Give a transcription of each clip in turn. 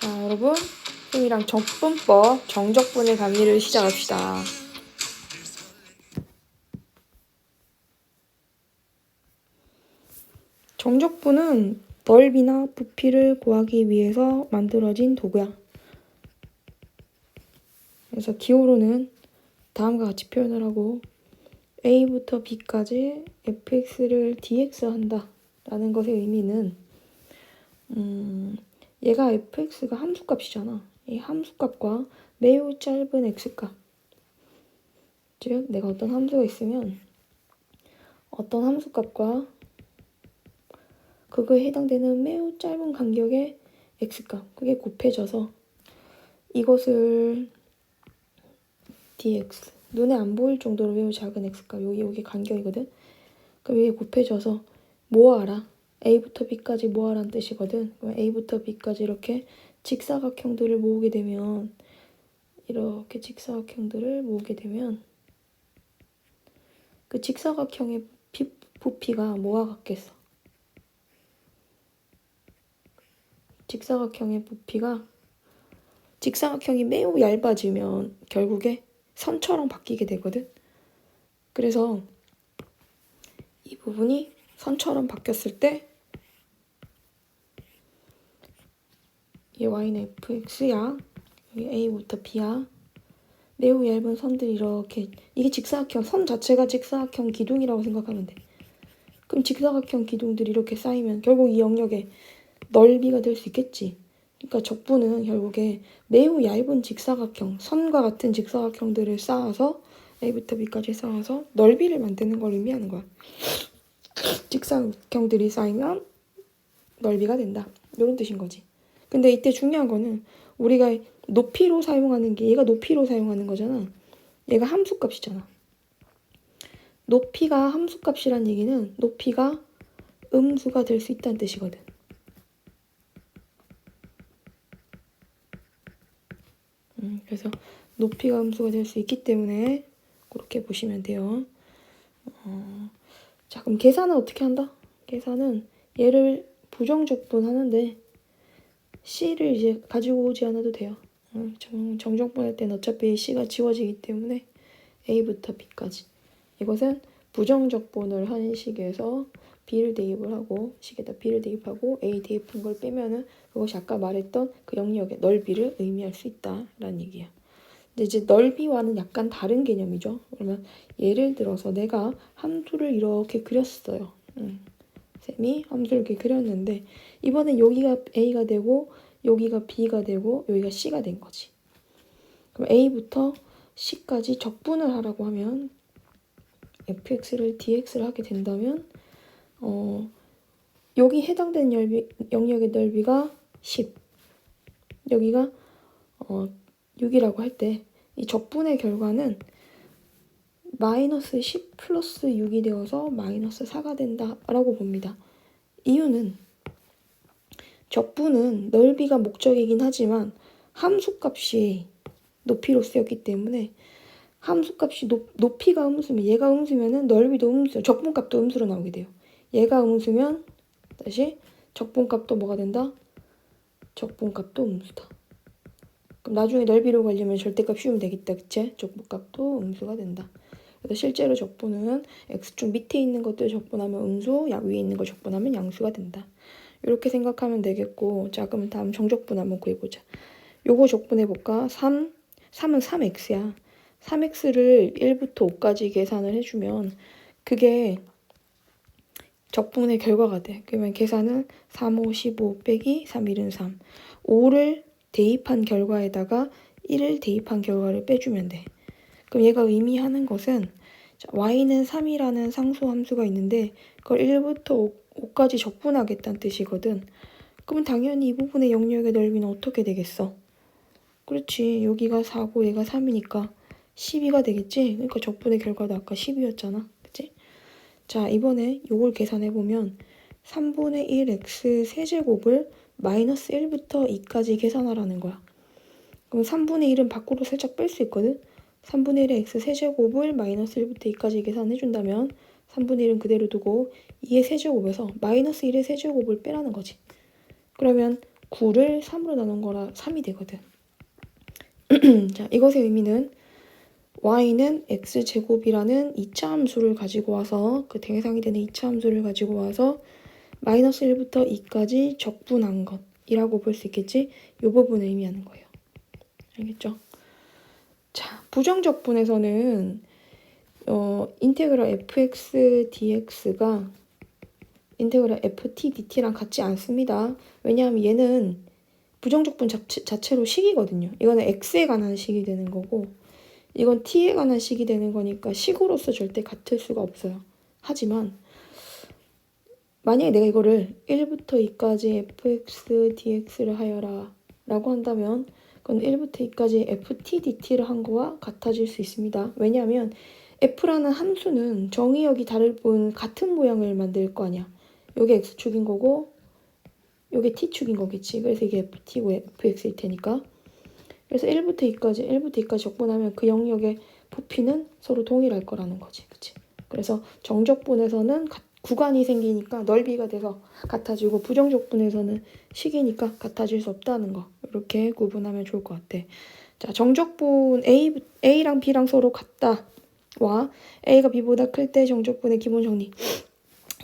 자, 여러분, 쌤이랑 적분법, 정적분의 강의를 시작합시다. 정적분은 넓이나 부피를 구하기 위해서 만들어진 도구야. 그래서 기호로는 다음과 같이 표현을 하고 A부터 B까지 fx를 dx 한다 라는 것의 의미는 얘가 fx가 함수값이잖아. 이 함수값과 매우 짧은 x값, 즉 내가 어떤 함수가 있으면 어떤 함수값과 그거에 해당되는 매우 짧은 간격의 x값, 그게 곱해져서 이것을 dx, 눈에 안 보일 정도로 매우 작은 x값, 여기 간격이거든. 그럼 이게 곱해져서 모아라. a부터 b까지 모아라는 뜻이거든. 그럼 a부터 b까지 이렇게 직사각형들을 모으게 되면 그 직사각형의 부피가 뭐와 같겠어? 직사각형이 매우 얇아지면 결국에 선처럼 바뀌게 되거든. 그래서 이 부분이 선처럼 바뀌었을 때 이 y는 fx야. 여기 a부터 b야. 매우 얇은 선들이 이렇게, 이게 직사각형, 선 자체가 직사각형 기둥이라고 생각하면 돼. 그럼 직사각형 기둥들이 이렇게 쌓이면 결국 이 영역의 넓이가 될 수 있겠지. 그러니까 적분은 결국에 매우 얇은 직사각형, 선과 같은 직사각형들을 쌓아서 A부터 B까지 쌓아서 넓이를 만드는 걸 의미하는 거야. 직사각형들이 쌓이면 넓이가 된다. 이런 뜻인 거지. 근데 이때 중요한 거는 우리가 높이로 사용하는 게, 얘가 높이로 사용하는 거잖아. 얘가 함수값이잖아. 높이가 함수값이란 얘기는 높이가 음수가 될 수 있다는 뜻이거든. 그래서 높이가 음수가 될 수 있기 때문에 그렇게 보시면 돼요. 자, 그럼 계산은 어떻게 한다? 계산은 얘를 부정적분하는데 C를 이제 가지고 오지 않아도 돼요. 정적분할 때는 어차피 C가 지워지기 때문에 A부터 B까지. 이것은 부정적분을 한 식에서 B를 대입을 하고, 식에다 B를 대입하고 A 대입한 걸 빼면은 그것이 아까 말했던 그 영역의 넓이를 의미할 수 있다라는 얘기야. 근데 이제 넓이와는 약간 다른 개념이죠. 그러면 예를 들어서 내가 함수를 이렇게 그렸어요. 쌤이 함수를 이렇게 그렸는데 이번엔 여기가 A가 되고 여기가 B가 되고 여기가 C가 된 거지. 그럼 A부터 C까지 적분을 하라고 하면 fx를 dx를 하게 된다면 여기 해당되는 영역의 넓이가 10, 여기가 6이라고 할 때 이 적분의 결과는 마이너스 10 플러스 6이 되어서 마이너스 4가 된다라고 봅니다. 이유는 적분은 넓이가 목적이긴 하지만 함수값이 높이로 쓰였기 때문에 함수값이 높이가 음수면, 얘가 음수면은 넓이도 음수, 적분값도 음수로 나오게 돼요. 얘가 음수면 다시 적분값도 뭐가 된다? 적분값도 음수다. 그럼 나중에 넓이로 관리하면 절대값 씌우면 되겠다, 그치? 적분값도 음수가 된다. 그래서 실제로 적분은 x축 밑에 있는 것들 적분하면 음수, 위에 있는 걸 적분하면 양수가 된다. 이렇게 생각하면 되겠고, 자, 그럼 다음 정적분 한번 구해보자. 요거 적분해볼까? 3은 3x야. 3x를 1부터 5까지 계산을 해주면 그게 적분의 결과가 돼. 그러면 계산은 3, 5, 15 빼기 3, 1은 3. 5를 대입한 결과에다가 1을 대입한 결과를 빼주면 돼. 그럼 얘가 의미하는 것은 y는 3이라는 상수 함수가 있는데 그걸 1부터 5까지 적분하겠다는 뜻이거든. 그러면 당연히 이 부분의 영역의 넓이는 어떻게 되겠어? 그렇지. 여기가 4고 얘가 3이니까 12가 되겠지? 그러니까 적분의 결과도 아까 10이었잖아. 그치? 자, 이번에 요걸 계산해보면 3분의 1 x 세제곱을 마이너스 1부터 2까지 계산하라는 거야. 그럼 3분의 1은 밖으로 살짝 뺄 수 있거든? 3분의 1의 x 세제곱을 마이너스 1부터 2까지 계산해준다면 3분의 1은 그대로 두고 2의 세제곱에서 마이너스 1의 세제곱을 빼라는 거지. 그러면 9를 3으로 나눈 거라 3이 되거든. 자, 이것의 의미는 y는 x제곱이라는 2차 함수를 가지고 와서 그 대상이 되는 2차 함수를 가지고 와서 마이너스 1부터 2까지 적분한 것이라고 볼 수 있겠지? 이 부분을 의미하는 거예요. 알겠죠? 자, 부정적분에서는 인테그랄 fx dx가 인테그랄 ft dt랑 같지 않습니다. 왜냐하면 얘는 부정적분 자체로 식이거든요. 이거는 x에 관한 식이 되는 거고 이건 t에 관한 식이 되는 거니까 식으로서 절대 같을 수가 없어요. 하지만 만약에 내가 이거를 1부터 2까지 fx dx를 하여라 라고 한다면 그건 1부터 2까지 ft dt를 한 거와 같아질 수 있습니다. 왜냐하면 f라는 함수는 정의역이 다를 뿐 같은 모양을 만들 거 아니야. 요게 x축인 거고 요게 t축인 거겠지. 그래서 이게 ft고 fx일 테니까. 그래서 1부터 2까지 적분하면 그 영역의 부피는 서로 동일할 거라는 거지. 그치? 그래서 정적분에서는 구간이 생기니까 넓이가 돼서 같아지고 부정적분에서는 식이니까 같아질 수 없다는 거. 이렇게 구분하면 좋을 것 같아. 자, 정적분 A랑 B랑 서로 같다와 A가 B보다 클 때 정적분의 기본 정리.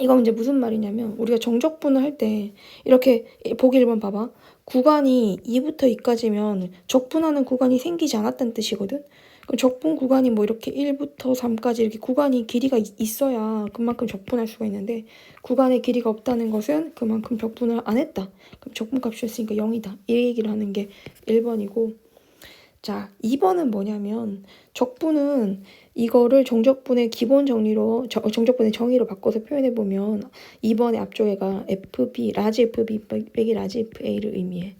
이건 이제 무슨 말이냐면 우리가 정적분을 할 때 이렇게 보기 1번 봐봐. 구간이 2부터 2까지면 적분하는 구간이 생기지 않았다는 뜻이거든. 그럼 적분 구간이 뭐 이렇게 1부터 3까지 이렇게 구간이 길이가 있어야 그만큼 적분할 수가 있는데 구간의 길이가 없다는 것은 그만큼 적분을 안 했다. 그럼 적분값이 있으니까 0이다. 이 얘기를 하는 게 1번이고 자, 2번은 뭐냐면 적분은 이거를 정적분의 기본 정리로 정적분의 정의로 바꿔서 표현해 보면 2번의 앞쪽에가 FB, 라지 FB 빼기 라지 FA를 의미해.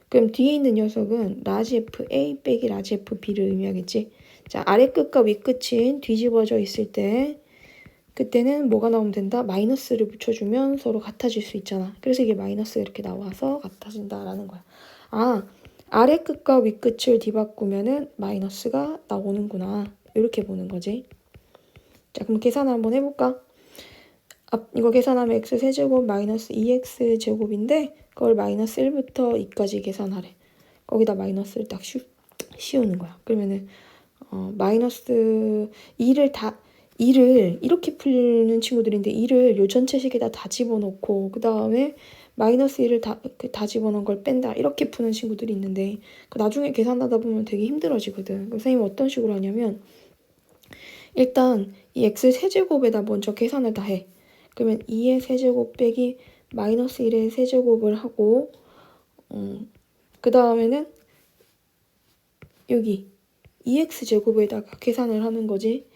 그럼 뒤에 있는 녀석은 라지 FA 빼기 라지 FB를 의미하겠지. 자, 아래 끝과 위 끝이 뒤집어져 있을 때 그때는 뭐가 나오면 된다? 마이너스를 붙여주면 서로 같아질 수 있잖아. 그래서 이게 마이너스가 이렇게 나와서 같아진다라는 거야. 아, 아래 끝과 위 끝을 뒤바꾸면은 마이너스가 나오는구나. 이렇게 보는 거지. 자, 그럼 계산 한번 해볼까? 이거 계산하면 x 세제곱 마이너스 2x 제곱인데 그걸 마이너스 1부터 2까지 계산하래. 거기다 마이너스를 딱 씌우는 거야. 그러면은 마이너스 2를 이렇게 풀는 친구들인데 2를 요 전체식에다 다 집어넣고 그 다음에 마이너스 1을 다 집어넣은 걸 뺀다 이렇게 푸는 친구들이 있는데 그 나중에 계산하다 보면 되게 힘들어지거든. 선생님은 어떤 식으로 하냐면 일단 이 x 세제곱에다 먼저 계산을 다 해. 그러면 2의 세제곱 빼기 마이너스 1의 세제곱을 하고 그 다음에는 여기 2x제곱에다가 계산을 하는 거지.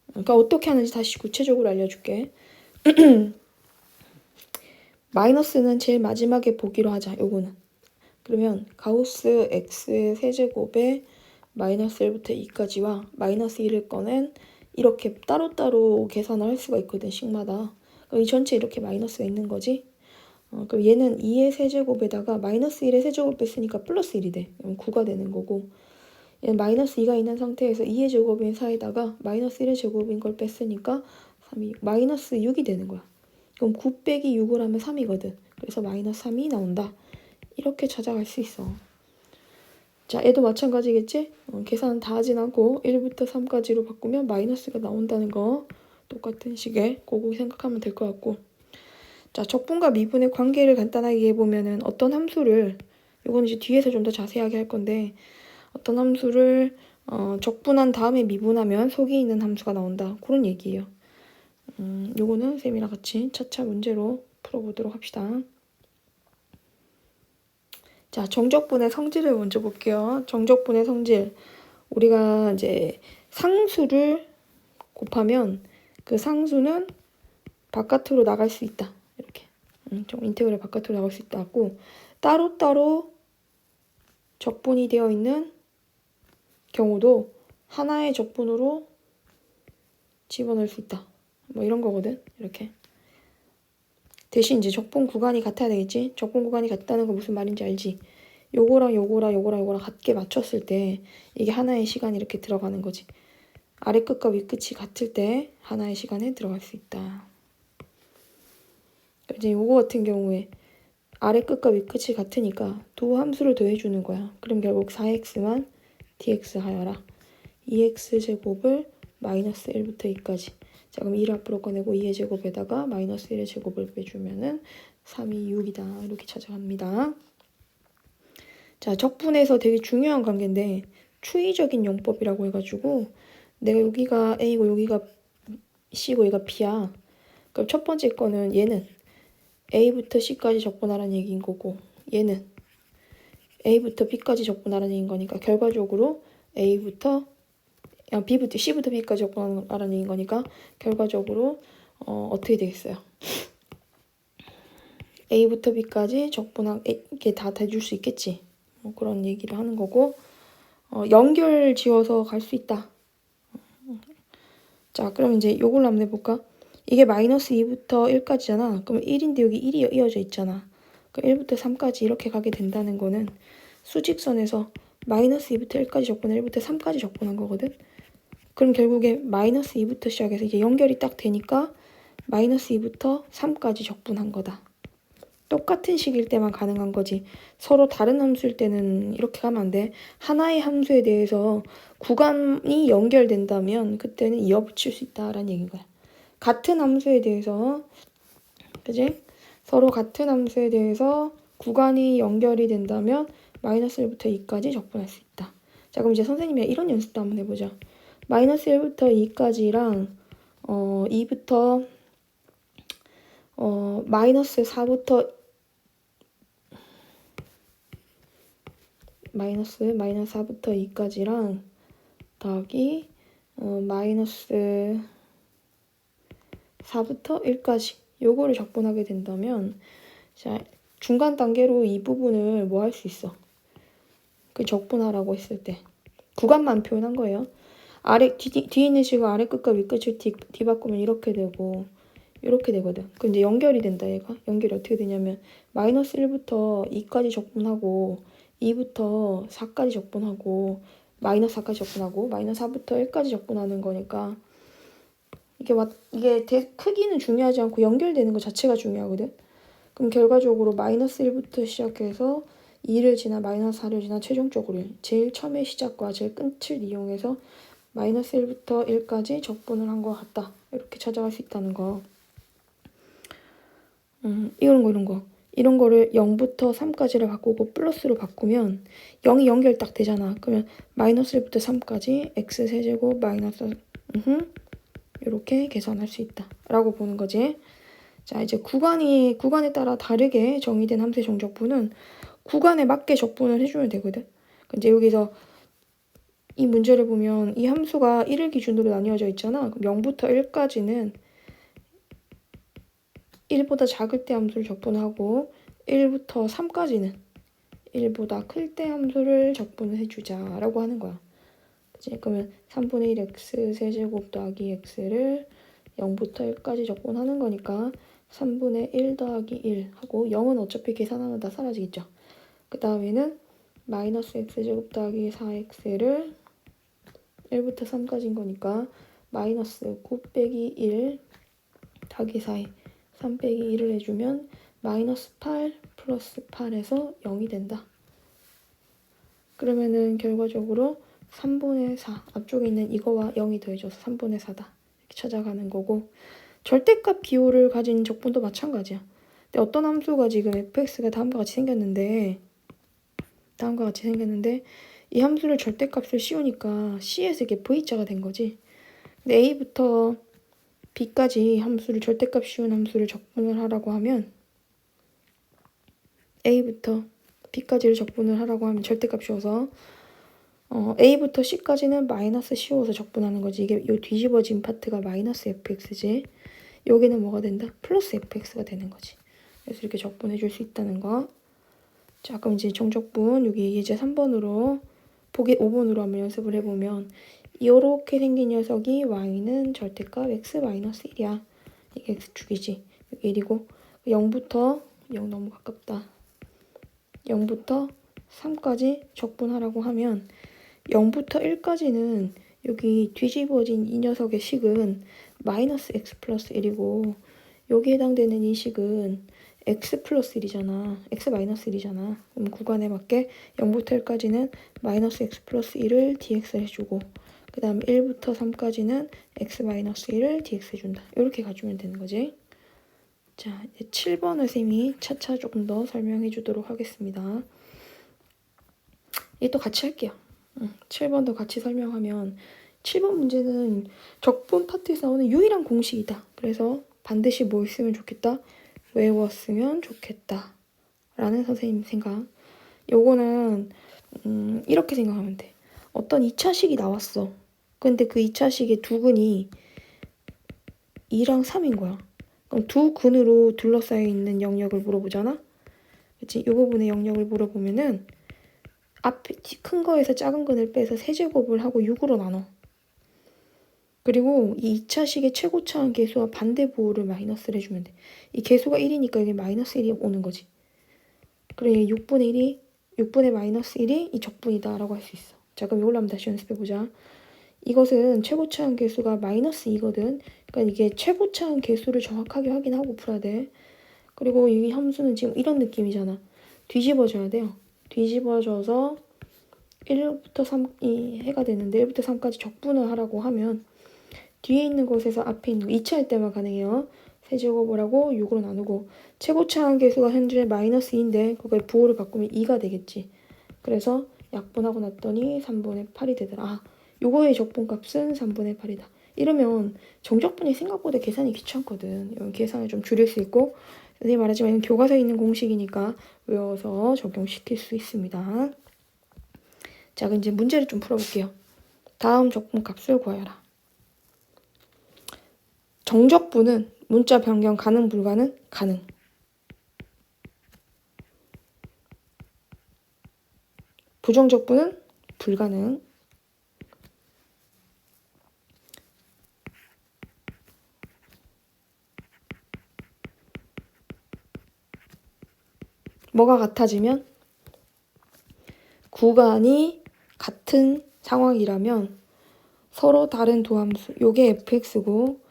그러니까 어떻게 하는지 다시 구체적으로 알려줄게. 마이너스는 제일 마지막에 보기로 하자. 요거는. 그러면 가우스 x의 세제곱에 마이너스 1부터 2까지와 마이너스 1을 꺼낸 이렇게 따로따로 계산을 할 수가 있거든. 식마다. 그럼 이 전체 이렇게 마이너스가 있는 거지. 그럼 얘는 2의 세제곱에다가 마이너스 1의 세제곱 뺐으니까 플러스 1이 돼. 그럼 9가 되는 거고 얘는 마이너스 2가 있는 상태에서 2의 제곱인 4에다가 마이너스 1의 제곱인 걸 뺐으니까 3이 마이너스 6이 되는 거야. 그럼 9 빼기 6을 하면 3이거든. 그래서 마이너스 3이 나온다. 이렇게 찾아갈 수 있어. 자, 얘도 마찬가지겠지? 계산 다 하진 않고 1부터 3까지로 바꾸면 마이너스가 나온다는 거 똑같은 식의 그거 생각하면 될 것 같고 자, 적분과 미분의 관계를 간단하게 해보면은 어떤 함수를 이건 이제 뒤에서 좀 더 자세하게 할 건데 어떤 함수를 적분한 다음에 미분하면 속에 있는 함수가 나온다. 그런 얘기예요. 요거는 쌤이랑 같이 차차 문제로 풀어보도록 합시다. 자, 정적분의 성질을 먼저 볼게요. 정적분의 성질. 우리가 이제 상수를 곱하면 그 상수는 바깥으로 나갈 수 있다. 이렇게. 좀 인테그랄 바깥으로 나갈 수 있다고 따로따로 적분이 되어 있는 경우도 하나의 적분으로 집어넣을 수 있다. 뭐 이런 거거든. 이렇게. 대신 이제 적분 구간이 같아야 되겠지. 적분 구간이 같다는 거 무슨 말인지 알지. 요거랑 같게 맞췄을 때 이게 하나의 시간이 이렇게 들어가는 거지. 아래 끝과 위 끝이 같을 때 하나의 시간에 들어갈 수 있다. 이제 요거 같은 경우에 아래 끝과 위 끝이 같으니까 두 함수를 더해주는 거야. 그럼 결국 4x만 dx 하여라. 2x제곱을 마이너스 1부터 2까지. 자, 그럼 2를 앞으로 꺼내고 2의 제곱에다가 마이너스 1의 제곱을 빼주면은 3이 6이다. 이렇게 찾아갑니다. 자, 적분에서 되게 중요한 관계인데 추이적인 용법이라고 해가지고 내가 여기가 A고 여기가 C고 얘가 B야. 그럼 첫 번째 거는 얘는 A부터 C까지 적분하라는 얘기인 거고 얘는 A부터 B까지 적분하라는 얘기인 거니까 결과적으로 B부터 C부터 B까지 적분하라는 얘기인 거니까 결과적으로 어떻게 되겠어요? A부터 B까지 적분하게 다 대줄 수 있겠지. 그런 얘기를 하는 거고 연결 지어서 갈 수 있다. 자, 그럼 이제 요걸로 한번 해볼까? 이게 마이너스 2부터 1까지잖아. 그럼 1인데 여기 1이 이어져 있잖아. 그럼 1부터 3까지 이렇게 가게 된다는 거는 수직선에서 마이너스 2부터 1까지 적분해 1부터 3까지 적분한 거거든. 그럼 결국에 마이너스 2부터 시작해서 이게 연결이 딱 되니까 마이너스 2부터 3까지 적분한 거다. 똑같은 식일 때만 가능한 거지. 서로 다른 함수일 때는 이렇게 가면 안 돼. 하나의 함수에 대해서 구간이 연결된다면 그때는 이어붙일 수 있다라는 얘기인 거야. 같은 함수에 대해서 그지? 서로 같은 함수에 대해서 구간이 연결이 된다면 마이너스 1부터 2까지 적분할 수 있다. 자, 그럼 이제 선생님이 이런 연습도 한번 해보자. 마이너스 1부터 2까지랑 2부터 마이너스 4부터 마이너스 4부터 2까지랑 더하기 마이너스 4부터 1까지 요거를 적분하게 된다면 자, 중간 단계로 이 부분을 뭐 할 수 있어? 그 적분하라고 했을 때 구간만 표현한 거예요. 뒤에 있는 식을 아래 끝과 위 끝을 뒤바꾸면 이렇게 되고 이렇게 되거든. 그럼 이제 연결이 된다 얘가. 연결이 어떻게 되냐면 마이너스 1부터 2까지 적분하고 2부터 4까지 적분하고 마이너스 4까지 적분하고 마이너스 4부터 1까지 적분하는 거니까 이게 크기는 중요하지 않고 연결되는 것 자체가 중요하거든. 그럼 결과적으로 마이너스 1부터 시작해서 2를 지나 마이너스 4를 지나 최종적으로 제일 처음의 시작과 제일 끝을 이용해서 마이너스 1부터 1까지 적분을 한 것 같다. 이렇게 찾아갈 수 있다는 거. 이런 거를 0부터 3까지를 바꾸고 플러스로 바꾸면 0이 연결 딱 되잖아. 그러면 마이너스 1부터 3까지 x세제곱 마이너스 이렇게 계산할 수 있다. 라고 보는 거지. 자, 이제 구간에 따라 다르게 정의된 함수의 정적분은 구간에 맞게 적분을 해주면 되거든. 이제 여기서 이 문제를 보면 이 함수가 1을 기준으로 나뉘어져 있잖아. 그럼 0부터 1까지는 1보다 작을 때 함수를 적분하고 1부터 3까지는 1보다 클 때 함수를 적분을 해주자 라고 하는 거야. 그치? 그러면 3분의 1 x 세제곱 더하기 x를 0부터 1까지 적분하는 거니까 3분의 1 더하기 1 하고 0은 어차피 계산하면 다 사라지겠죠. 그 다음에는 마이너스 x제곱 더하기 4x를 1부터 3까지인 거니까 마이너스 9 빼기 1 더하기 4에 3 빼기 1을 해주면 마이너스 8 플러스 8에서 0이 된다. 그러면은 결과적으로 3분의 4 앞쪽에 있는 이거와 0이 더해져서 3분의 4다. 이렇게 찾아가는 거고 절대값 기호를 가진 적분도 마찬가지야. 근데 어떤 함수가 지금 fx가 다음과 같이 생겼는데 이 함수를 절대값을 씌우니까 c에서 이게 v자가 된 거지. 근데 a부터 b까지 함수를 절대값 씌운 함수를 적분을 하라고 하면 a부터 b까지를 적분을 하라고 하면 절대값 씌워서 a부터 c까지는 마이너스 씌워서 적분하는 거지. 이게 요 뒤집어진 파트가 마이너스 fx지. 여기는 뭐가 된다? 플러스 fx가 되는 거지. 그래서 이렇게 적분해 줄 수 있다는 거. 자, 그럼 이제 정적분 여기 예제 3번으로 보기 5번으로 한번 연습을 해보면 이렇게 생긴 녀석이 y는 절대값 x-1이야. 이게 x축이지. 여기 1이고 0부터 0 너무 가깝다. 0부터 3까지 적분하라고 하면 0부터 1까지는 여기 뒤집어진 이 녀석의 식은 마이너스 x 플러스 1이고 여기에 해당되는 이 식은 x 플러스 1이잖아. x 마이너스 1이잖아. 그럼 구간에 맞게 0부터 1까지는 마이너스 x 플러스 1을 dx 해주고 그 다음 1부터 3까지는 x 마이너스 1을 dx 해준다. 이렇게 가주면 되는 거지. 자, 이제 7번을 쌤이 차차 조금 더 설명해 주도록 하겠습니다. 이게 또 같이 할게요. 7번도 같이 설명하면 7번 문제는 적분 파트에서 나오는 유일한 공식이다. 그래서 반드시 뭐 있으면 좋겠다? 외웠으면 좋겠다. 라는 선생님 생각. 요거는 이렇게 생각하면 돼. 어떤 2차식이 나왔어. 근데 그 2차식의 두 근이 2랑 3인 거야. 그럼 두 근으로 둘러싸여 있는 영역을 물어보잖아? 그치? 이 부분의 영역을 물어보면은 앞에 큰 거에서 작은 근을 빼서 세제곱을 하고 6으로 나눠. 그리고 이 2차식의 최고차항 계수와 반대 부호를 마이너스를 해주면 돼. 이 계수가 1이니까 이게 마이너스 1이 오는 거지. 그래 6분의 마이너스 1이 이 적분이다 라고 할 수 있어. 자 그럼 이걸로 한번 다시 연습해보자. 이것은 최고차항 계수가 마이너스 2거든. 그러니까 이게 최고차항 계수를 정확하게 확인하고 풀어야 돼. 그리고 이 함수는 지금 이런 느낌이잖아. 뒤집어줘야 돼요. 뒤집어져서 1부터 3이 해가 되는데 1부터 3까지 적분을 하라고 하면 뒤에 있는 곳에서 앞에 있는 거 2차일 때만 가능해요. 세제곱을 하고 6으로 나누고 최고차항 계수가 현재 마이너스 2인데 그걸 부호를 바꾸면 2가 되겠지. 그래서 약분하고 났더니 3분의 8이 되더라. 아, 요거의 적분값은 3분의 8이다. 이러면 정적분이 생각보다 계산이 귀찮거든. 이런 계산을 좀 줄일 수 있고 선생님 말하지만 이건 교과서에 있는 공식이니까 외워서 적용시킬 수 있습니다. 자, 그럼 이제 문제를 좀 풀어볼게요. 다음 적분값을 구하여라. 정적분은 문자 변경 가능 불가능? 가능. 부정적분은 불가능. 뭐가 같아지면? 구간이 같은 상황이라면 서로 다른 도함수, 요게 fx고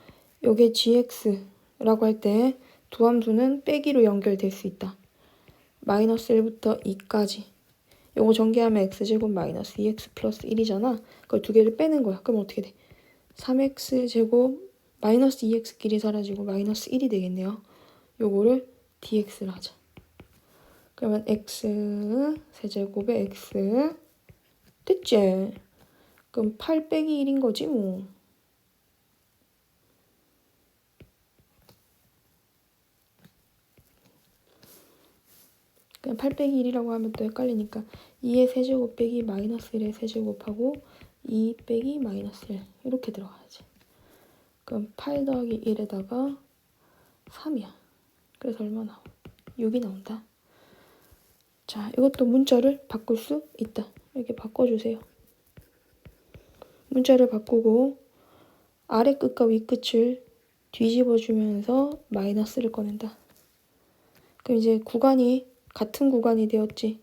요게 gx라고 할 때 도함수는 빼기로 연결될 수 있다. 마이너스 1부터 2까지. 요거 전개하면 x제곱 마이너스 2x 플러스 1이잖아. 그걸 두 개를 빼는 거야. 그럼 어떻게 돼? 3x제곱 마이너스 2x끼리 사라지고 마이너스 1이 되겠네요. 요거를 dx를 하자. 그러면 x 세제곱에 x 됐지? 그럼 8 빼기 1인 거지 뭐. 그냥 8 빼기 1이라고 하면 또 헷갈리니까 2의 세제곱 빼기 마이너스 1의 세제곱하고 2 빼기 마이너스 1 이렇게 들어가야지. 그럼 8 더하기 1에다가 3이야. 그래서 얼마 나와? 6이 나온다. 자, 이것도 문자를 바꿀 수 있다. 이렇게 바꿔주세요. 문자를 바꾸고 아래 끝과 위 끝을 뒤집어주면서 마이너스를 꺼낸다. 그럼 이제 구간이 같은 구간이 되었지.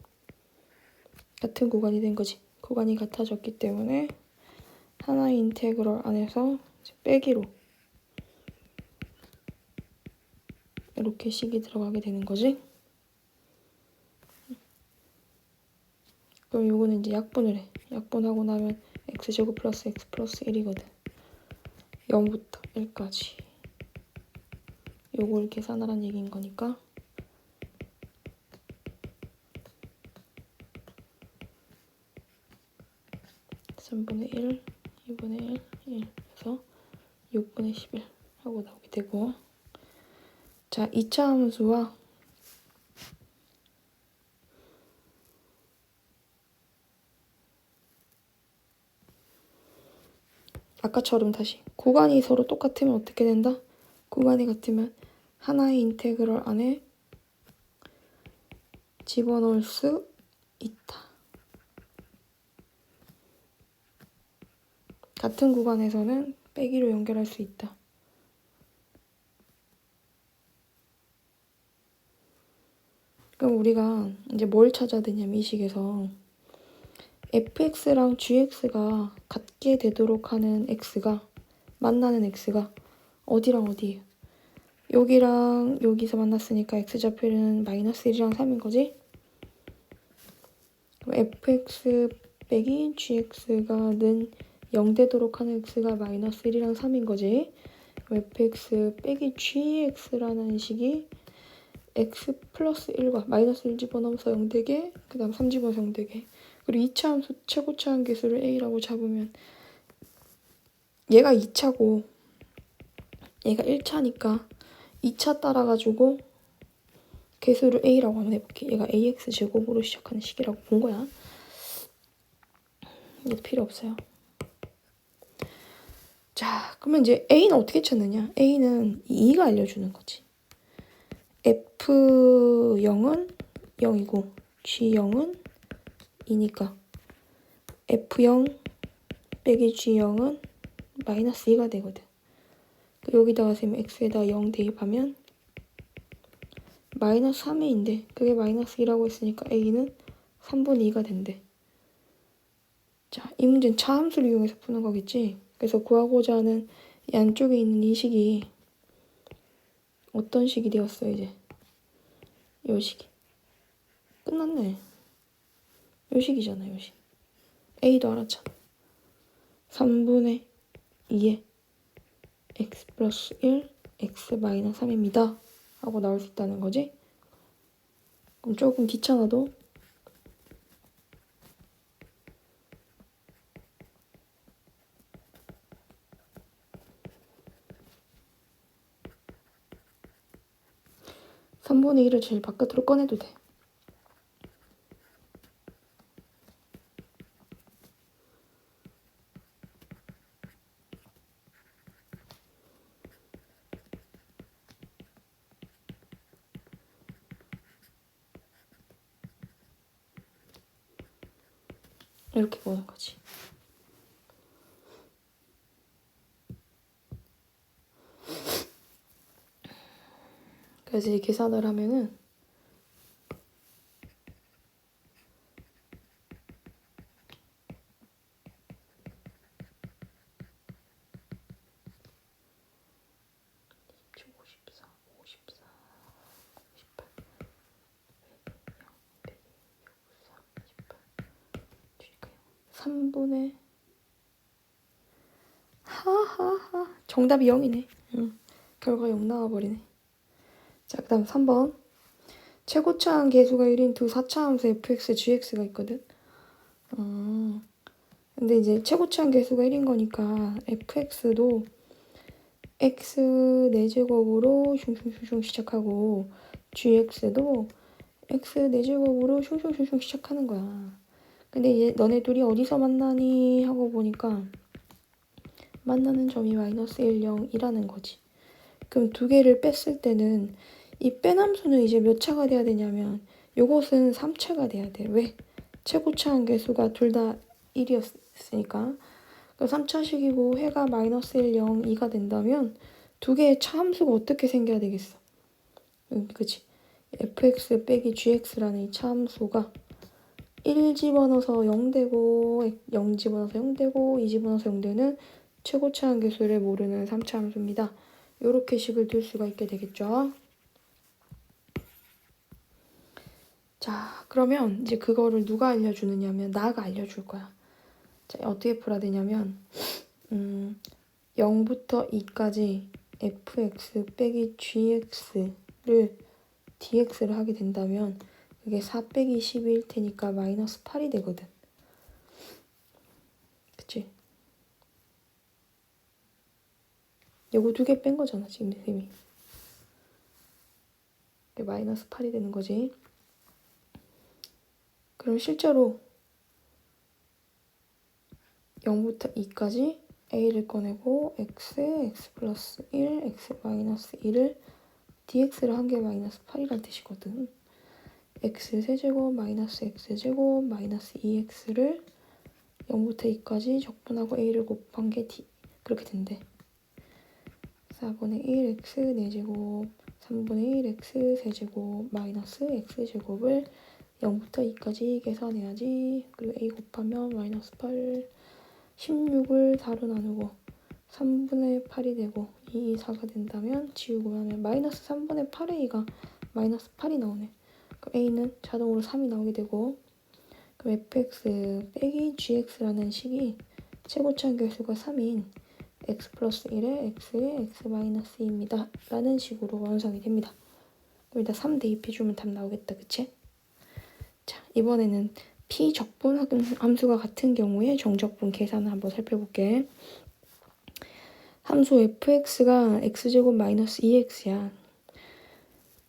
같은 구간이 된 거지. 구간이 같아졌기 때문에 하나의 인테그럴 안에서 이제 빼기로 이렇게 식이 들어가게 되는 거지. 그럼 요거는 이제 약분을 해. 약분하고 나면 x제곱 플러스 x 플러스 1이거든. 0부터 1까지. 요걸 계산하라는 얘기인 거니까 3분의 1, 2분의 1, 1 해서 6분의 11 하고 나오게 되고 자, 2차 함수와 아까처럼 다시 구간이 서로 똑같으면 어떻게 된다? 구간이 같으면 하나의 인테그럴 안에 집어넣을 수 있다. 같은 구간에서는 빼기로 연결할 수 있다. 그럼 우리가 이제 뭘 찾아야 되냐면 이 식에서 fx랑 gx가 같게 되도록 하는 x가 만나는 x가 어디랑 어디예요? 여기랑 여기서 만났으니까 x좌표는 마이너스 1이랑 3인 거지? 그럼 fx 빼기 gx가 는 0 되도록 하는 x가 마이너스 1이랑 3인 거지? 그럼 fx 빼기 gx라는 식이 x 플러스 1과 마이너스 1 집어넣어서 0 되게, 그 다음 3 집어넣어서 0 되게. 그리고 2차 함수 최고차 함계수를 a라고 잡으면 얘가 2차고 얘가 1차니까 2차 따라가지고 개수를 a라고 한번 해볼게. 얘가 ax 제곱으로 시작하는 식이라고 본 거야. 이거 필요 없어요. 자, 그러면 이제 a는 어떻게 찾느냐? a는 2가 알려주는 거지. f0은 0이고 g0은 2니까 f0 빼기 g0은 마이너스 2가 되거든. 여기다가 세면 x에다 0 대입하면 마이너스 3a인데 그게 마이너스 2라고 했으니까 a는 3분의 2가 된대. 자, 이 문제는 차함수를 이용해서 푸는 거겠지? 그래서 구하고자 하는 이 안쪽에 있는 이 식이 어떤 식이 되었어 이제? 요 식이. 끝났네. 요 식이잖아, 요 식. a도 알았잖아. 3분의 2에 x 플러스 1, x 마이너스 3입니다. 하고 나올 수 있다는 거지? 그럼 조금 귀찮아도 삼분의 1을 제일 바깥으로 꺼내도 돼. 이렇게 보는 거지. 그래서 이 계산을 하면은 삼분의 하하하 정답이 0이네. 응. 결과 0 나와버리네. 자, 그 다음 3번. 최고차항 계수가 1인 두 4차 함수 fx, gx가 있거든. 근데 이제 최고차항 계수가 1인 거니까 fx도 x 4제곱으로 슝슝슝슝 시작하고 gx도 x 4제곱으로 슝슝슝슝 시작하는 거야. 근데 이제 너네 둘이 어디서 만나니 하고 보니까 만나는 점이 마이너스 1, 0이라는 거지. 그럼 두 개를 뺐을 때는 이 뺀 함수는 이제 몇 차가 돼야 되냐면 요것은 3차가 돼야 돼. 왜? 최고차항 계수가 둘 다 1이었으니까. 3차식이고 해가 마이너스 1, 0, 2가 된다면 두 개의 차함수가 어떻게 생겨야 되겠어? 그치? fx 빼기 gx라는 이 차함수가 1 집어넣어서 0 되고 0 집어넣어서 0 되고 2 집어넣어서 0 되는 최고차항 계수를 모르는 3차 함수입니다. 요렇게 식을 둘 수가 있게 되겠죠. 자, 그러면 이제 그거를 누가 알려주느냐면 나가 알려줄 거야. 자, 어떻게 풀어야 되냐면 0부터 2까지 fx 빼기 gx를 dx를 하게 된다면 그게 4 빼기 12일 테니까 마이너스 8이 되거든. 그치? 요거 두 개 뺀 거잖아, 지금 쌤이. 마이너스 8이 되는 거지. 그럼 실제로 0부터 2까지 a를 꺼내고 x 플러스 1, x 마이너스 1을 dx를 한 게 마이너스 8이란 뜻이거든. x 세제곱 마이너스 x제곱 마이너스 2x를 0부터 2까지 적분하고 a를 곱한 게 d. 그렇게 된대. 4분의 1 x 4제곱 3분의 1 x 세제곱 마이너스 x제곱을 0부터 2까지 계산해야지. 그리고 a 곱하면 마이너스 8 16을 4로 나누고 3분의 8이 되고 4가 된다면 지우고 하면 마이너스 3분의 8 a가 마이너스 8이 나오네. 그럼 a는 자동으로 3이 나오게 되고, 그럼 fx 빼기 gx라는 식이 최고차 결수가 3인 x 플러스 1에 x에 x 마이너스 2입니다. 라는 식으로 완성이 됩니다. 여기다 3 대입해주면 답 나오겠다, 그치? 자, 이번에는 피적분 함수가 같은 경우에 정적분 계산을 한번 살펴볼게. 함수 fx가 x제곱 마이너스 2x야.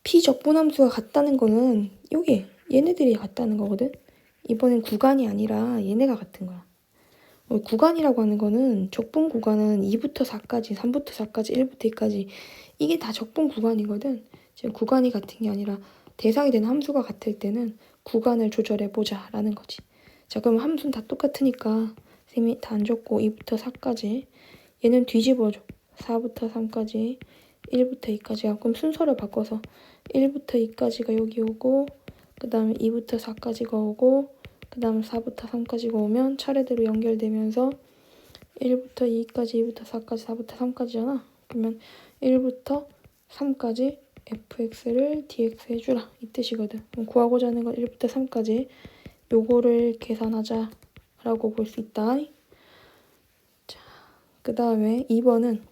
피적분 함수가 같다는 거는 여기 얘네들이 같다는 거거든. 이번엔 구간이 아니라 얘네가 같은 거야. 구간이라고 하는 거는 적분 구간은 2부터 4까지, 3부터 4까지, 1부터 2까지 이게 다 적분 구간이거든. 지금 구간이 같은 게 아니라 대상이 되는 함수가 같을 때는 구간을 조절해보자 라는 거지. 자, 그럼 함수는 다 똑같으니까 쌤이 다 안 줬고 2부터 4까지 얘는 뒤집어줘. 4부터 3까지 1부터 2까지야. 그럼 순서를 바꿔서 1부터 2까지가 여기 오고 그 다음에 2부터 4까지가 오고 그 다음에 4부터 3까지가 오면 차례대로 연결되면서 1부터 2까지, 2부터 4까지, 4부터 3까지잖아. 그러면 1부터 3까지 fx를 dx 해주라 이 뜻이거든. 그럼 구하고자 하는 건 1부터 3까지 요거를 계산하자 라고 볼 수 있다. 자, 그 다음에 2번은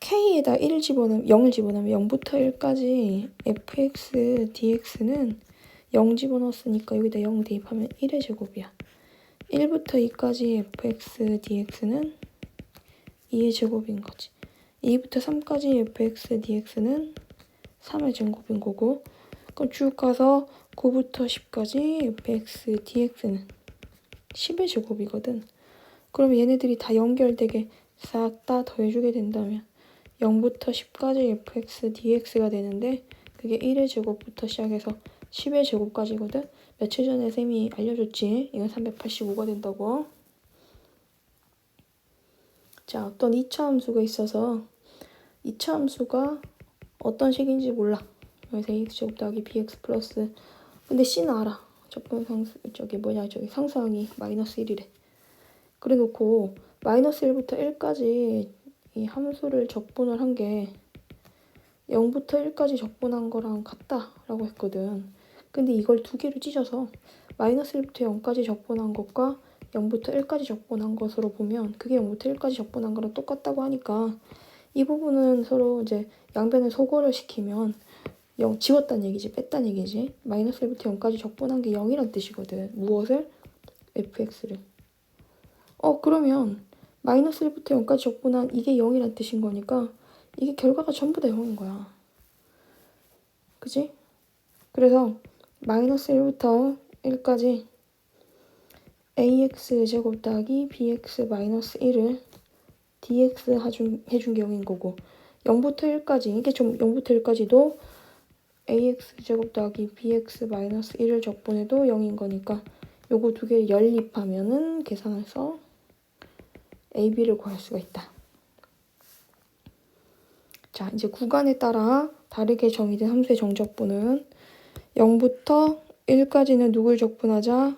k에다 1을 집어넣으면 0을 집어넣으면 0부터 1까지 fx dx는 0 집어넣었으니까 여기다 0 대입하면 1의 제곱이야. 1부터 2까지 fx dx는 2의 제곱인 거지. 2부터 3까지 fx dx는 3의 제곱인 거고, 그럼 쭉 가서 9부터 10까지 fx dx는 10의 제곱이거든. 그럼 얘네들이 다 연결되게 싹 다 더해주게 된다면 0부터 10까지 fx dx가 되는데 그게 1의 제곱부터 시작해서 10의 제곱까지거든. 며칠 전에 쌤이 알려줬지. 이건 385가 된다고. 자, 어떤 2차 함수가 있어서 2차 함수가 어떤 식인지 몰라. 그래서 ax제곱 더하기 bx 플러스 근데 c는 알아. 상수항이 마이너스 1이래. 그래 놓고 마이너스 1부터 1까지 이 함수를 적분을 한 게 0부터 1까지 적분한 거랑 같다라고 했거든. 근데 이걸 두 개로 찢어서 마이너스 1부터 0까지 적분한 것과 0부터 1까지 적분한 것으로 보면 그게 0부터 1까지 적분한 거랑 똑같다고 하니까 이 부분은 서로 이제 양변을 소거를 시키면 0 지웠다는 얘기지, 뺐다는 얘기지. 마이너스 1부터 0까지 적분한 게 0이란 뜻이거든. 무엇을? fx를. 그러면 마이너스 1부터 0까지 적분한 이게 0이란 뜻인 거니까 이게 결과가 전부 다 0인 거야. 그지? 그래서 마이너스 1부터 1까지 ax제곱 더하기 bx 마이너스 1을 dx 해준 게 0인 거고 0부터 1까지 이게 좀 0부터 1까지도 ax제곱 더하기 bx 마이너스 1을 적분해도 0인 거니까 요거 두 개를 연립하면은 계산해서 ab를 구할 수가 있다. 자, 이제 구간에 따라 다르게 정의된 함수의 정적분은 0부터 1까지는 누굴 적분하자?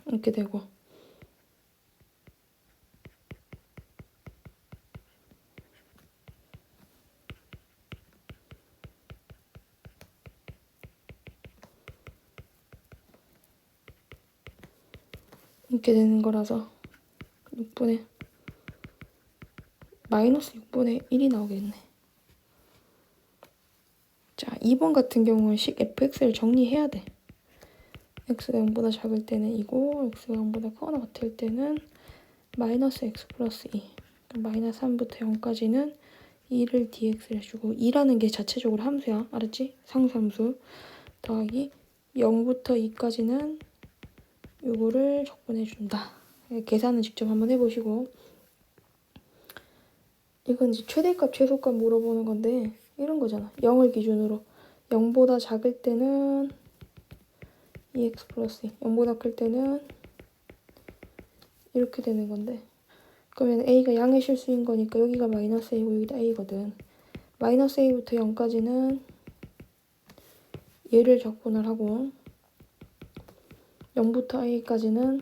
이렇게 되고 이렇게 되는 거라서 6분의 마이너스 6분의 1이 나오겠네. 자, 2번 같은 경우는 식 fx를 정리해야 돼. x가 0보다 작을 때는 2고 x가 0보다 크거나 같을 때는 마이너스 x 플러스 2. 마이너스 3부터 0까지는 2를 dx를 해주고 2라는 게 자체적으로 함수야. 알았지? 상수함수. 더하기 0부터 2까지는 요거를 적분해준다. 계산은 직접 한번 해보시고 이건 이제 최대값, 최소값 물어보는 건데 이런 거잖아. 0을 기준으로 0보다 작을 때는 2x 플러스 2, 0보다 클 때는 이렇게 되는 건데 그러면 a가 양의 실수인 거니까 여기가 마이너스 a고 여기다 a거든. 마이너스 a부터 0까지는 얘를 적분을 하고 0부터 a까지는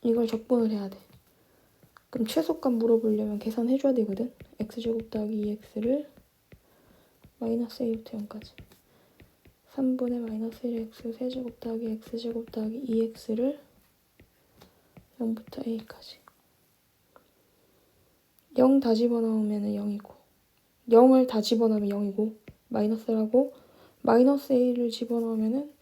이걸 적분을 해야 돼. 그럼 최소값 물어보려면 계산해줘야 되거든. x제곱 더하기 2x를 마이너스 a부터 0까지 3분의 마이너스 1x 세제곱 더하기 x제곱 더하기 2x를 0부터 a까지 0 다 집어넣으면 0이고 0을 다 집어넣으면 0이고 마이너스라고 마이너스 a를 집어넣으면은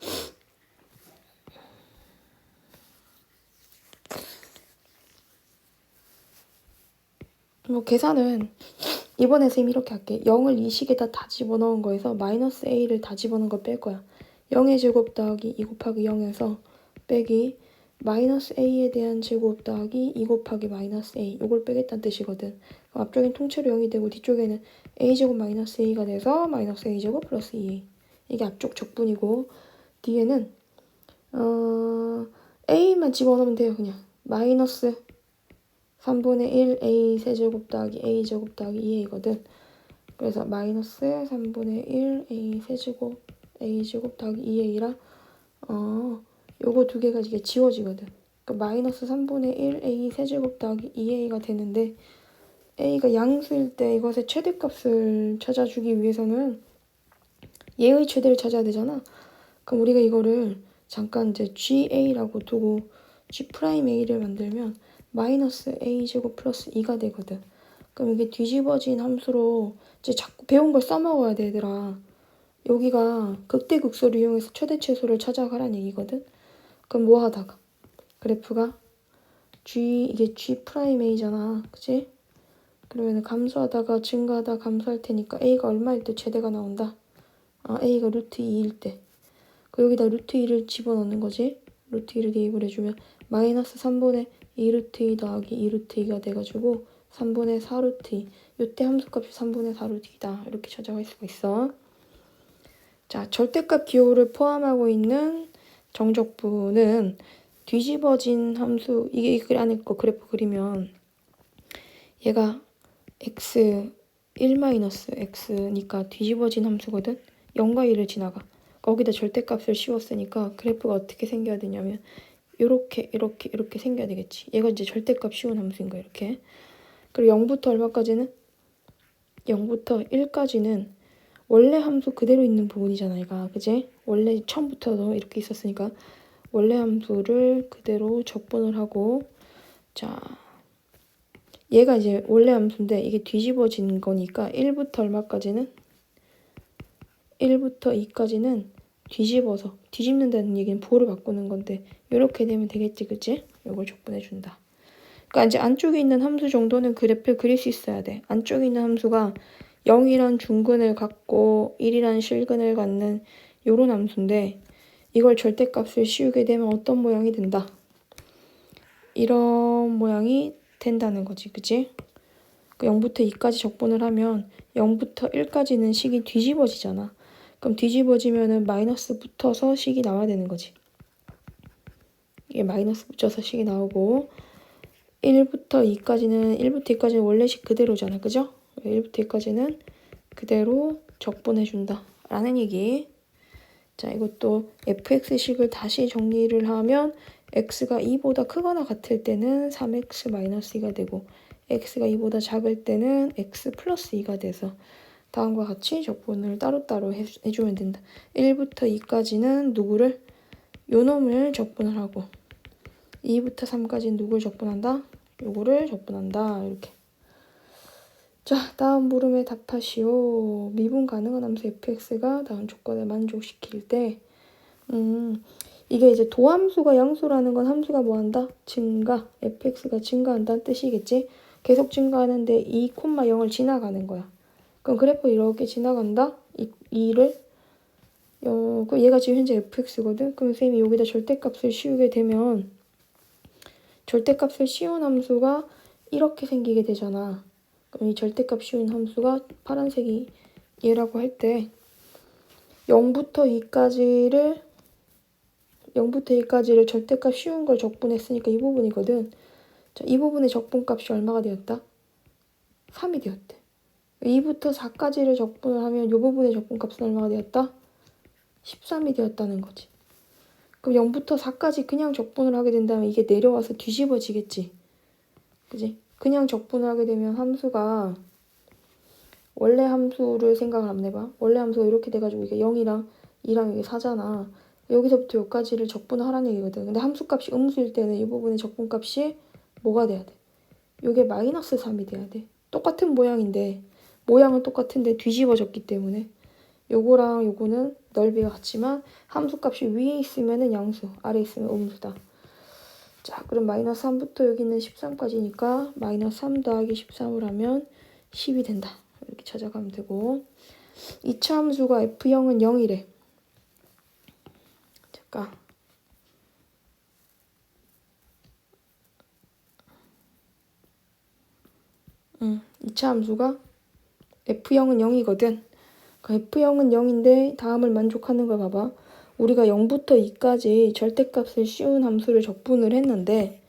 뭐 계산은 이번에 쌤 이렇게 할게. 0을 이 식에다 다 집어넣은 거에서 마이너스 a를 다 집어넣은 걸 뺄 거야. 0의 제곱 더하기 2 곱하기 0에서 빼기 마이너스 a에 대한 제곱 더하기 2 곱하기 마이너스 a 요걸 빼겠다는 뜻이거든. 그럼 앞쪽엔 통째로 0이 되고 뒤쪽에는 a제곱 마이너스 a가 돼서 마이너스 a제곱 플러스 2a 이게 앞쪽 적분이고 뒤에는 a만 집어넣으면 돼요. 그냥 마이너스 3분의 1 a 세제곱 더하기 a 제곱 더하기 2a거든. 그래서 마이너스 3분의 1 a 세제곱 a 제곱 더하기 2a라 요거 두 개가 이게 지워지거든. 그러니까 마이너스 3분의 1 a 세제곱 더하기 2a가 되는데 a가 양수일 때 이것의 최대값을 찾아주기 위해서는 얘의 최대를 찾아야 되잖아. 그럼 우리가 이거를 잠깐 이제 ga라고 두고 g'a를 만들면 마이너스 a제곱 플러스 2가 되거든. 그럼 이게 뒤집어진 함수로 이제 자꾸 배운 걸 써먹어야 돼, 얘들아. 여기가 극대극소를 이용해서 최대최소를 찾아가라는 얘기거든. 그럼 뭐 하다가 그래프가 이게 g'a잖아. 그치? 그러면 감소하다가 증가하다 감소할 테니까 a가 얼마일 때 최대가 나온다? a가 루트 2일 때. 여기다 루트 2를 집어넣는 거지. 루트 2를 대입을 해주면 마이너스 3분의 2 루트 2 더하기 2 루트 2가 돼가지고 3분의 4 루트 2. 이때 함수값이 3분의 4 루트 2다. 이렇게 찾아갈 수가 있어. 자, 절대값 기호를 포함하고 있는 정적분은 뒤집어진 함수, 이게 그 안에 거 그래프 그리면 얘가 x 1-x니까 뒤집어진 함수거든. 0과 1을 지나가. 거기다 절대값을 씌웠으니까 그래프가 어떻게 생겨야 되냐면 이렇게 생겨야 되겠지. 얘가 이제 절대값 씌운 함수인 거야. 이렇게. 그리고 0부터 얼마까지는? 0부터 1까지는 원래 함수 그대로 있는 부분이잖아. 얘가. 그지? 원래 처음부터도 이렇게 있었으니까 원래 함수를 그대로 적분을 하고 자 얘가 이제 원래 함수인데 이게 뒤집어진 거니까 1부터 얼마까지는? 1부터 2까지는 뒤집어서 뒤집는다는 얘기는 부호를 바꾸는 건데 이렇게 되면 되겠지, 그치? 이걸 적분해준다. 그러니까 이제 안쪽에 있는 함수 정도는 그래프를 그릴 수 있어야 돼. 안쪽에 있는 함수가 0이란 중근을 갖고 1이란 실근을 갖는 요런 함수인데 이걸 절대값을 씌우게 되면 어떤 모양이 된다? 이런 모양이 된다는 거지, 그치? 0부터 2까지 적분을 하면 0부터 1까지는 식이 뒤집어지잖아. 그럼 뒤집어지면은 마이너스 붙어서 식이 나와야 되는 거지. 이게 마이너스 붙여서 식이 나오고 1부터 2까지는 원래 식 그대로잖아. 그죠? 1부터 2까지는 그대로 적분해준다. 라는 얘기. 자, 이것도 fx식을 다시 정리를 하면 x가 2보다 크거나 같을 때는 3x-2가 되고 x가 2보다 작을 때는 x 플러스 2가 돼서 다음과 같이 적분을 따로따로 해주면 된다. 1부터 2까지는 누구를? 요놈을 적분을 하고 2부터 3까지는 누구를 적분한다? 요거를 적분한다. 이렇게. 자, 다음 물음에 답하시오. 미분 가능한 함수 fx가 다음 조건을 만족시킬 때 이게 이제 도함수가 양수라는 건 함수가 뭐한다? 증가. fx가 증가한다는 뜻이겠지? 계속 증가하는데 2,0을 지나가는 거야. 그럼 그래프 이렇게 지나간다? 2를 그럼 얘가 지금 현재 fx거든? 그럼 쌤이 여기다 절대값을 씌우게 되면 절대값을 씌운 함수가 이렇게 생기게 되잖아. 그럼 이 절대값 씌운 함수가 파란색이 얘라고 할 때 0부터 2까지를 절대값 씌운 걸 적분했으니까 이 부분이거든. 자, 이 부분의 적분값이 얼마가 되었다? 3이 되었대. 2부터 4까지를 적분을 하면 이 부분의 적분값은 얼마가 되었다? 13이 되었다는 거지. 그럼 0부터 4까지 그냥 적분을 하게 된다면 이게 내려와서 뒤집어지겠지. 그지? 그냥 적분을 하게 되면 함수가 원래 함수를 생각을 한번 해봐. 원래 함수가 이렇게 돼가지고 이게 0이랑 2랑 이게 4잖아. 여기서부터 여기까지를 적분을 하라는 얘기거든. 근데 함수값이 음수일 때는 이 부분의 적분값이 뭐가 돼야 돼? 이게 마이너스 3이 돼야 돼. 똑같은 모양인데 모양은 똑같은데 뒤집어졌기 때문에 요거랑 요거는 넓이가 같지만 함수값이 위에 있으면은 양수, 아래 있으면 음수다. 자, 그럼 마이너스 3부터 여기 있는 13까지니까 마이너스 3 더하기 13을 하면 10이 된다. 이렇게 찾아가면 되고 2차 함수가 F0은 0이래. 잠깐. 2차 함수가 F0은 0이거든. F0은 0인데 다음을 만족하는 걸 봐봐. 우리가 0부터 2까지 절대값을 씌운 함수를 적분을 했는데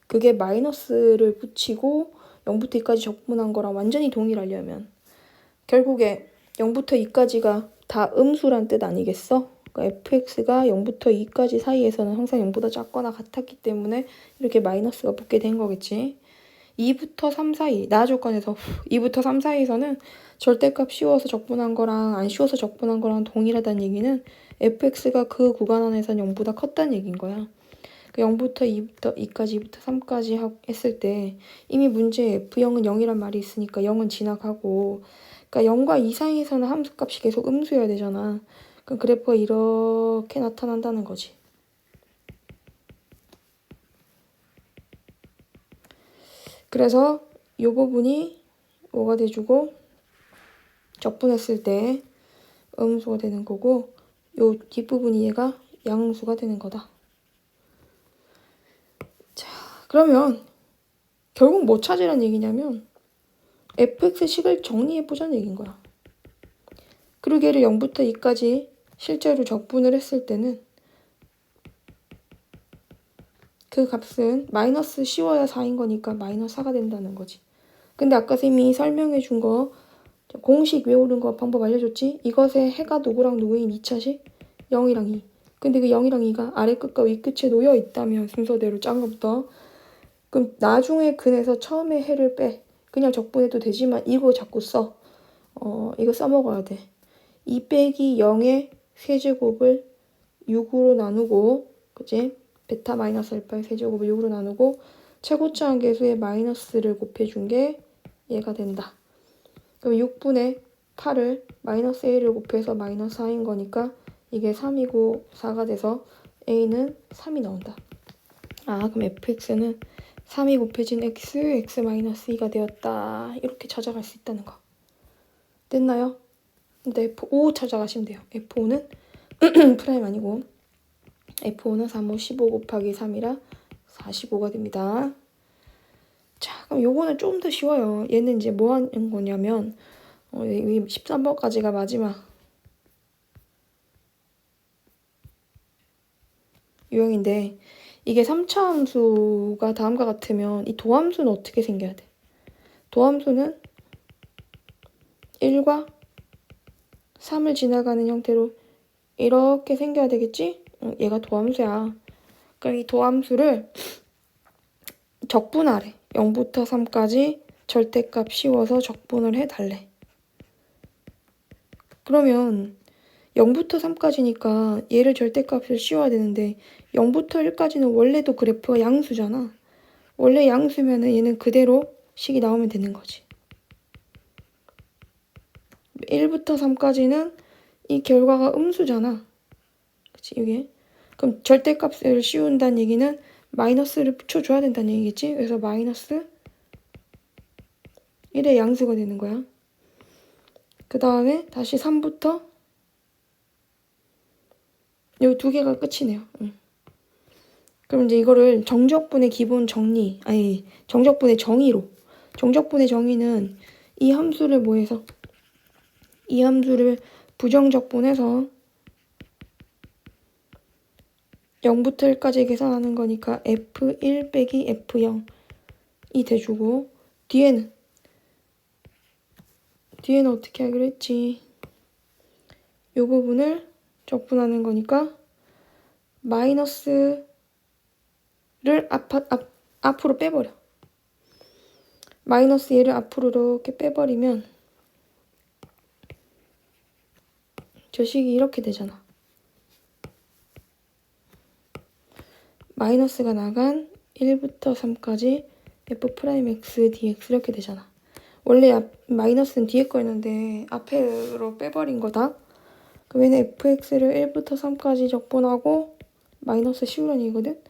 그게 마이너스를 붙이고 0부터 2까지 적분한 거랑 완전히 동일하려면 결국에 0부터 2까지가 다 음수란 뜻 아니겠어? 그러니까 fx가 0부터 2까지 사이에서는 항상 0보다 작거나 같았기 때문에 이렇게 마이너스가 붙게 된 거겠지. 2부터 3 사이, 나 조건에서 2부터 3 사이에서는 절대값 씌워서 적분한 거랑 안 씌워서 적분한 거랑 동일하다는 얘기는 fx가 그 구간 안에서는 0보다 컸다는 얘기인 거야. 0부터 2까지, 2부터 3까지 했을 때 이미 문제에 f0은 0이란 말이 있으니까 0은 지나가고 그러니까 0과 2 사이에서는 함수값이 계속 음수여야 되잖아. 그럼 그래프가 이렇게 나타난다는 거지. 그래서 이 부분이 뭐가 돼주고 적분했을 때 음수가 되는 거고 이 뒷부분이 얘가 양수가 되는 거다. 자, 그러면 결국 뭐 찾으라는 얘기냐면 fx식을 정리해보자는 얘기인 거야. 그리고 얘를 0부터 2까지 실제로 적분을 했을 때는 그 값은 마이너스 씌워야 4인 거니까 마이너스 4가 된다는 거지. 근데 아까 쌤이 설명해 준 거 공식 외우는 거 방법 알려줬지? 이것에 해가 누구랑 누구인 2차식? 0이랑 2. 근데 그 0이랑 2가 아래 끝과 위 끝에 놓여 있다면 순서대로 짠 것부터 그럼 나중에 근에서 처음에 해를 빼. 그냥 적분해도 되지만 이거 자꾸 써. 이거 써먹어야 돼. 2 빼기 0의 세제곱을 6으로 나누고 그치? 베타 마이너스 알파의 세제곱을 6으로 나누고 최고차항 계수의 마이너스를 곱해준 게 얘가 된다. 그럼 6분의 8을 마이너스 a를 곱해서 마이너스 4인 거니까 이게 3이고 4가 돼서 a는 3이 나온다. 아, 그럼 fx는 3이 곱해진 x 마이너스 2가 되었다. 이렇게 찾아갈 수 있다는 거. 됐나요? 근데 F5 찾아가시면 돼요. F5는 프라임 아니고 F5는 3, 5, 15 곱하기 3이라 45가 됩니다. 자, 그럼 요거는 좀 더 쉬워요. 얘는 이제 뭐 하는 거냐면 여기 13번까지가 마지막 유형인데 이게 3차 함수가 다음과 같으면 이 도함수는 어떻게 생겨야 돼? 도함수는 1과 3을 지나가는 형태로 이렇게 생겨야 되겠지? 얘가 도함수야. 그럼 이 도함수를 적분하래. 0부터 3까지 절대값 씌워서 적분을 해달래. 그러면 0부터 3까지니까 얘를 절대값을 씌워야 되는데 0부터 1까지는 원래도 그래프가 양수잖아. 원래 양수면은 얘는 그대로 식이 나오면 되는 거지. 1부터 3까지는 이 결과가 음수잖아. 그치, 이게. 그럼 절대값을 씌운다는 얘기는 마이너스를 붙여줘야 된다는 얘기겠지? 그래서 마이너스 1의 양수가 되는 거야. 그 다음에 다시 3부터 요 두 개가 끝이네요. 그럼 이제 이거를 정적분의 기본 정리, 아니 정적분의 정의로. 정적분의 정의는 이 함수를 뭐해서 이 함수를 부정적분해서 0부터 1까지 계산하는 거니까 F1 빼기 F0 돼주고 뒤에는 어떻게 하기로 했지? 요 부분을 적분하는 거니까 마이너스를 앞으로 빼버려. 마이너스 얘를 앞으로 이렇게 빼버리면 저 식이 이렇게 되잖아. 마이너스가 나간 1부터 3까지 f'x dx 이렇게 되잖아. 원래 마이너스는 뒤에 거였는데 앞으로 빼버린 거다. 그러면 fx를 1부터 3까지 적분하고 마이너스 씌우라는 얘기거든.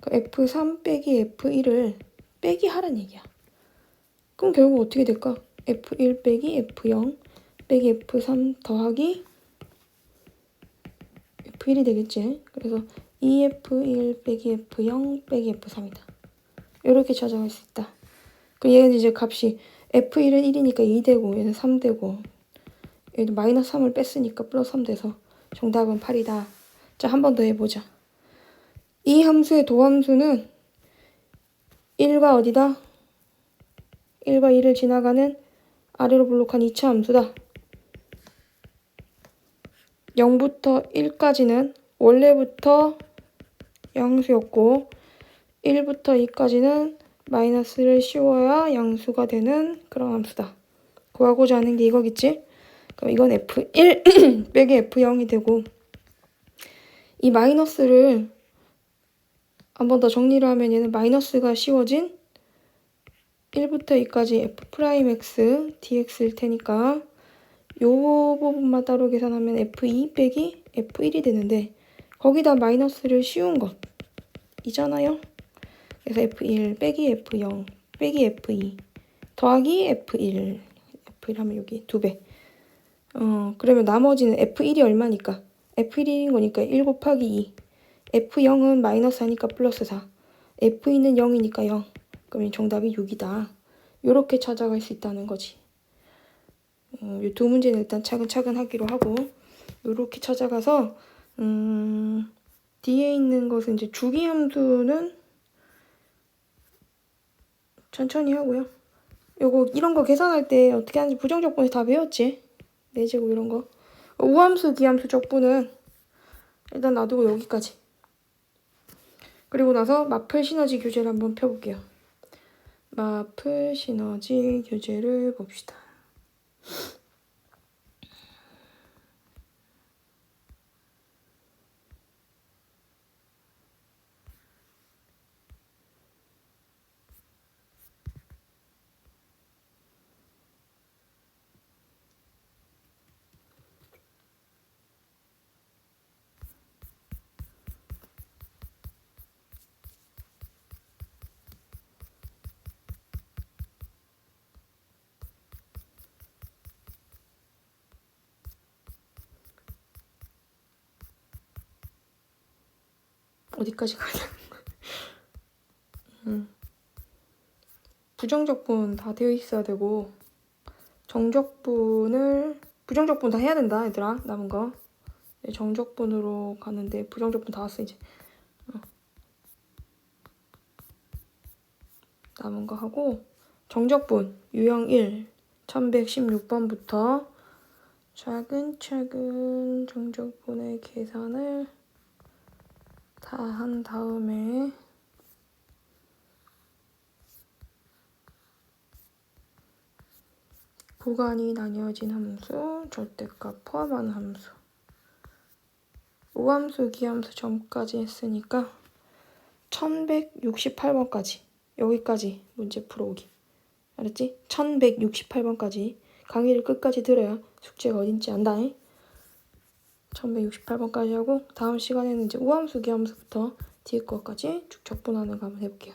f3 빼기 f1을 빼기 하라는 얘기야. 그럼 결국 어떻게 될까? f1 빼기 f0 빼기 f3 더하기 f1이 되겠지. 그래서 2f1 빼기 f0 빼기 f3이다. 이렇게 찾아갈 수 있다. 그럼 얘는 이제 값이 f1은 1이니까 2 되고 얘는 3 되고 얘도 마이너스 3을 뺐으니까 플러스 3 돼서 정답은 8이다. 자, 한 번 더 해보자. 이 함수의 도함수는 1과 어디다? 1과 2를 지나가는 아래로 볼록한 2차 함수다. 0부터 1까지는 원래부터 양수였고 1부터 2까지는 마이너스를 씌워야 양수가 되는 그런 함수다. 구하고자 하는 게 이거겠지? 그럼 이건 f1 빼기 f0이 되고 이 마이너스를 한 번 더 정리를 하면 얘는 마이너스가 씌워진 1부터 2까지 f'x dx일 테니까 요 부분만 따로 계산하면 f2 빼기 f1이 되는데 거기다 마이너스를 씌운 것 이잖아요. 그래서 f1 빼기 f0 빼기 f2 더하기 f1 하면 여기 2배. 그러면 나머지는 f1이 얼마니까? f1인 거니까 1 곱하기 2. f0은 마이너스 하니까 플러스 4. f2는 0이니까 0. 그러면 정답이 6이다. 요렇게 찾아갈 수 있다는 거지. 이 두 문제는 일단 차근차근 하기로 하고 요렇게 찾아가서 뒤에 있는 것은 이제 주기함수는 천천히 하고요. 요거 이런 거 계산할 때 어떻게 하는지 부정적분에서 다 배웠지? 내제곱 이런 거. 우함수, 기함수 적분은 일단 놔두고 여기까지. 그리고 나서 마플 시너지 교재를 한번 펴볼게요. 마플 시너지 교재를 봅시다. 어디까지 가야 되는 거야? 부정적분 다 되어 있어야 되고 부정적분 다 해야 된다 얘들아. 남은 거 정적분으로 가는데 부정적분 다 왔어 이제. 남은 거 하고 정적분 유형 1 1116번부터 차근차근 정적분의 계산을 다 한 다음에 구간이 나뉘어진 함수, 절대값 포함한 함수, 우함수, 기함수 점까지 했으니까 1168번까지 여기까지 문제 풀어오기. 알았지? 1168번까지 강의를 끝까지 들어야 숙제가 어딘지 안다. 1168번까지 하고 다음 시간에는 이제 우함수, 기함수부터 뒤에 거까지 쭉 적분하는 거 한번 해볼게요.